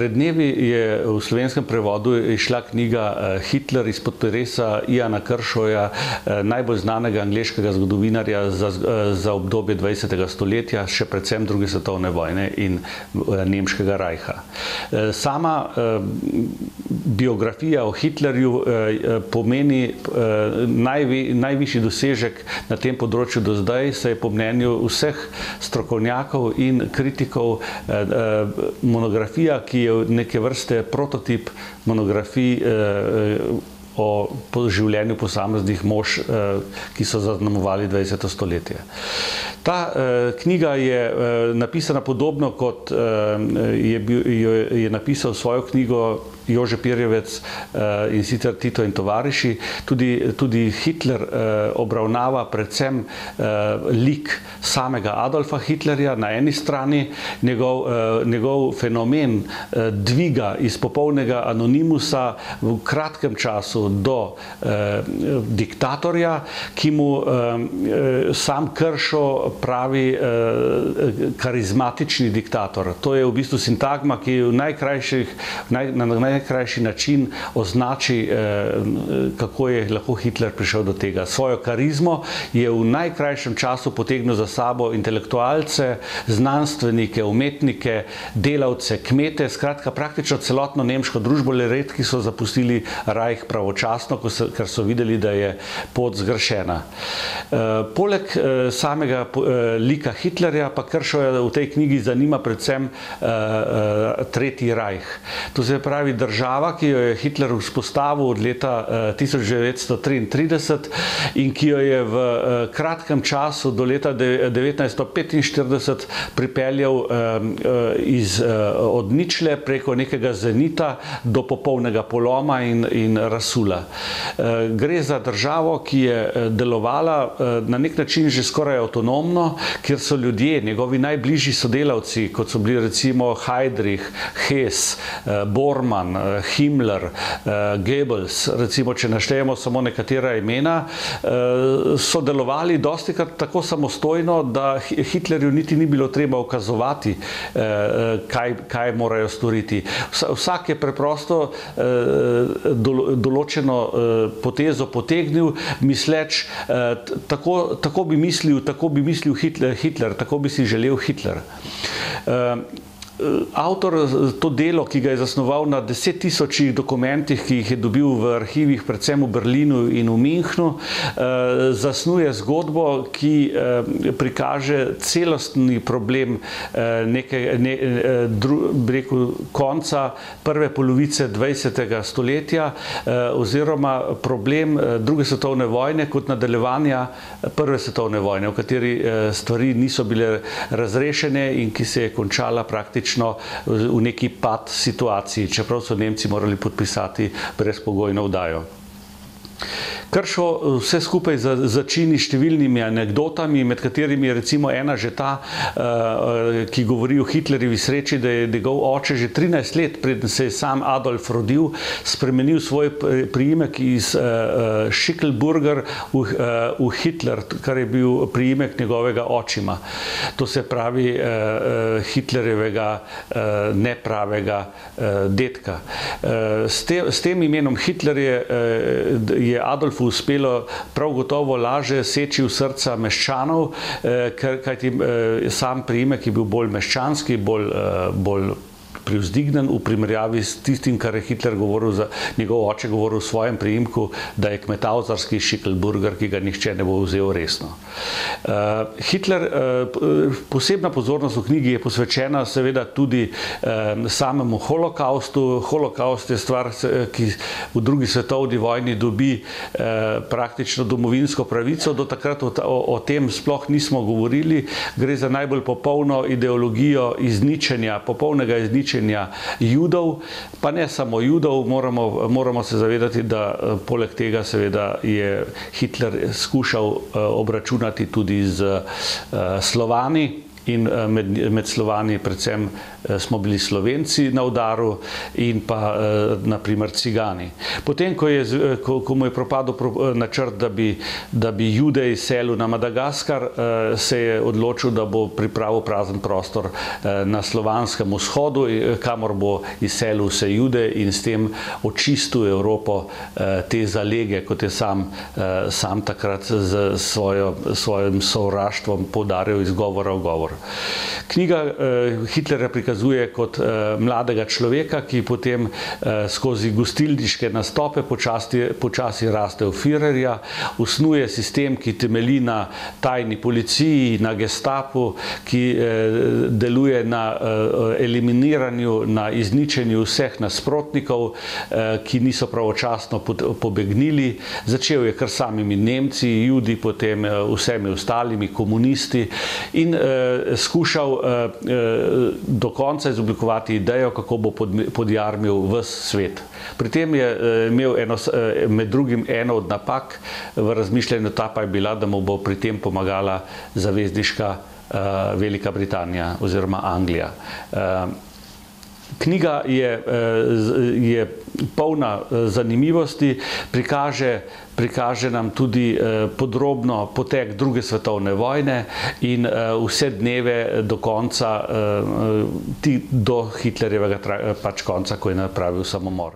Pred dnevi je v slovenskem prevodu išla knjiga Hitler izpod peresa Iana Kershawja, najbolj znanega angleškega zgodovinarja za obdobje 20. stoletja, še predvsem druge svetovne vojne in nemškega rajha. Sama biografija o Hitlerju pomeni najvišji dosežek na tem področju do zdaj, saj je po mnenju vseh strokovnjakov in kritikov monografija, ki je neke vrste prototip monografij o življenju posameznih mož, ki so zaznamovali 20. stoletje. Ta knjiga je napisana podobno, kot je napisal svojo knjigo Jože Pirjevec, in sicer Tito in tovariši. Tudi Hitler obravnava predvsem lik samega Adolfa Hitlerja na eni strani, njegov fenomen dviga iz popolnega anonimusa v kratkem času do diktatorja, ki mu sam Kershaw pravi karizmatični diktator. To je v bistvu sintagma, ki na najkrajši način označi, kako je lahko Hitler prišel do tega. Svojo karizmo je v najkrajšem času potegnil za sabo intelektualce, znanstvenike, umetnike, delavce, kmete, skratka praktično celotno nemško družbo, le redki so zapustili rajh pravočasno, ker so videli, da je pot zgrešena. Poleg samega lika Hitlerja pa Kershawja v tej knjigi zanima predvsem Tretji rajh. To se pravi država, ki jo je Hitler vzpostavil od leta 1933 in ki jo je v kratkem času do leta 1945 pripeljal od ničle preko nekega zenita do popolnega poloma in razsula. Gre za državo, ki je delovala na nek način že skoraj avtonomno, kjer so ljudje, njegovi najbližji sodelavci, kot so bili recimo Heydrich, Hess, Bormann, Himmler, Goebbels, recimo, če naštejemo samo nekatera imena, so delovali dostikrat tako samostojno, da Hitlerju niti ni bilo treba ukazovati, kaj morajo storiti. Vsak je preprosto določeno potezo potegnil, misleč, tako bi mislil Hitler, tako bi si želel Hitler. Avtor to delo, ki ga je zasnoval na 10 tisočih dokumentih, ki jih je dobil v arhivih, predvsem v Berlinu in v Münchnu, zasnuje zgodbo, ki prikaže celostni problem konca prve polovice 20. stoletja oziroma problem druge svetovne vojne kot nadaljevanja prve svetovne vojne, v kateri stvari niso bile razrešene in ki se je končala praktično v neki pad situaciji, čeprav so Nemci morali podpisati brezpogojno vdajo. Kershaw vse skupaj začini številnimi anekdotami, med katerimi je recimo ena že ta, ki govori o Hitlerjevi sreči, da je njegov oče že 13 let, preden se je sam Adolf rodil, spremenil svoj priimek iz Schicklburger v Hitler, kar je bil priimek njegovega očima. To se pravi Hitlerjevega nepravega dedka. S tem imenom Hitler je Adolfu uspelo prav gotovo laže seči v srca meščanov, kajti sam priimek je bil bolj meščanski, bolj privzdignen v primerjavi s tistim, kar je Hitler govoril, njegov oče govoril v svojem priimku, da je kmetavzarski Schicklburger, ki ga nihče ne bo vzel resno. Hitler, posebna pozornost v knjigi je posvečena seveda tudi samemu holokaustu. Holokaust je stvar, ki v drugi svetovni vojni dobi praktično domovinsko pravico. Do takrat o tem sploh nismo govorili. Gre za najbolj popolno ideologijo izničenja, popolnega izničenja Judov, pa ne samo Judov, moramo se zavedati, da poleg tega seveda je Hitler skušal obračunati tudi z Slovani in med Slovani predvsem smo bili Slovenci na udaru in pa naprimer cigani. Potem, ko mu je propadel načrt, da bi Jude izselil na Madagaskar, se je odločil, da bo pripravil prazen prostor na slovanskem vzhodu, kamor bo izselil vse Jude in s tem očistil Evropo te zalege, kot je sam takrat z svojim sovraštvom poudarjal iz govora v govor. Knjiga Hitlerja prikazuje kot mladega človeka, ki potem skozi gostilniške nastope počasi raste v Führerja, usnuje sistem, ki temelji na tajni policiji, na gestapu, ki deluje na eliminiranju, na izničenju vseh nasprotnikov, ki niso pravočasno pobegnili. Začel je kar samimi Nemci, Judi, potem vsemi ostalimi, komunisti in skušal do konca izoblikovati idejo, kako bo podjarmil ves svet. Pri tem je imel med drugim eno od napak v razmišljanju, ta pa je bila, da mu bo pri tem pomagala zavezniška Velika Britanija oziroma Anglija. Knjiga je polna zanimivosti, prikaže nam tudi podrobno potek druge svetovne vojne in vse dneve do konca, do Hitlerjevega konca, ko je napravil samomor.